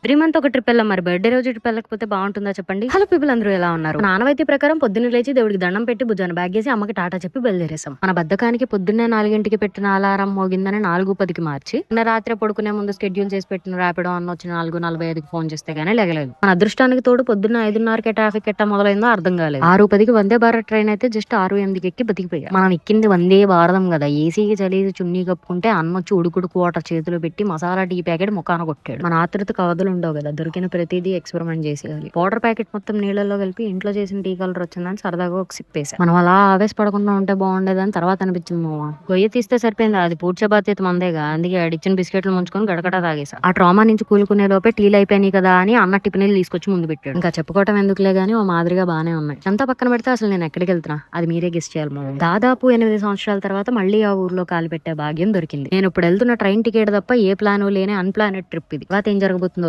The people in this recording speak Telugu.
3 మంత్ ఒక ట్రిప్ వెళ్ళాం. మరి బర్త్‌డే రోజు ట్రిప్ వెళ్ళకపోతే బావుంటుందా చెప్పండి? హలో పీపుల్, అందరూ ఎలా ఉన్నారు? మన ఆనవాయితీ ప్రకారం పొద్దున్నే లేచి దేవుడికి దండం పెట్టి భుజాన బ్యాగేసి అమ్మకి టాటా చెప్పి బయలుదేరేసాం. మన బద్ధకానికి పొద్దున్నే 4కి పెట్టిన అలారం మోగిందని 4:10కి మార్చి నిన్న రాత్రి పడుకునే ముందు షెడ్యూల్ చేసి పెట్టిన ర్యాపిడో అన్న వచ్చి 4:45కి ఫోన్ చేస్తే గానీ లెగలేదు. మన అదృష్టానికి తోడు పొద్దున్న 5:30కే ట్రాఫిక్ ఎట్టా మొదలైందో అర్థం కాలేదు. 6:10కి వందే భారత్ ట్రైన్ అయితే జస్ట్ 6:08కి ఎక్కి బతికిపోయా. మనం ఎక్కింది వందే భారతం కదా, ఏసీకి చలిసి చున్నీ కప్పుకుంటే అన్నొచ్చి ఉడుకుడుకు వాటర్ చేతిలో పెట్టి మసాలా టీ ప్యాకెట్ ముఖాన కొట్టాడు. మన ఆతృతకు అవధులు ఉండవు కదా, దొరికిన ప్రతిదీ ఎక్స్పెరిమెంట్ చేసేయాలి. పౌడర్ ప్యాకెట్ మొత్తం నీళ్ళలో కలిపి ఇంట్లో చేసిన టీ కలర్ వచ్చిందని సరదాగా ఒక సిప్ వేసా. మనం అలా ఆవేశపడకుండా ఉంటే బాగుండేదని తర్వాత అనిపించింది. గొయ్య తీస్తే సరిపోయింది, అది పూడ్చే బాధ్యత మందేగా. అందుకే అడిచ్చిన బిస్కెట్లు ముంచుకొని గడగడ తాగేసా. ఆ ట్రామా నుంచి కూలుకునే లోపే టీలు అయిపోయినాయి కదా అని అన్న టిఫిన్లు తీసుకొచ్చి ముందు పెట్టాడు. ఇంకా చెప్పుకోవటం ఎందుకులే గానీ ఓ మాదిరిగా బానే ఉన్నాయి. అంతా పక్కన పెడితే అసలు నేను ఎక్కడికి వెళ్తున్నా అది మీరే గెస్ చేయాలి. దాదాపు 8 సంవత్సరాల తర్వాత మళ్ళీ ఆ ఊర్లో కాలు పెట్టే భాగ్యం దొరికింది. నేను ఇప్పుడు వెళ్తున్న ట్రైన్ టికెట్ తప్ప ఏ ప్లాను లేని అన్ప్లానెడ్ ట్రిప్ ఇది. తర్వాత ఏం జరగబోతుందో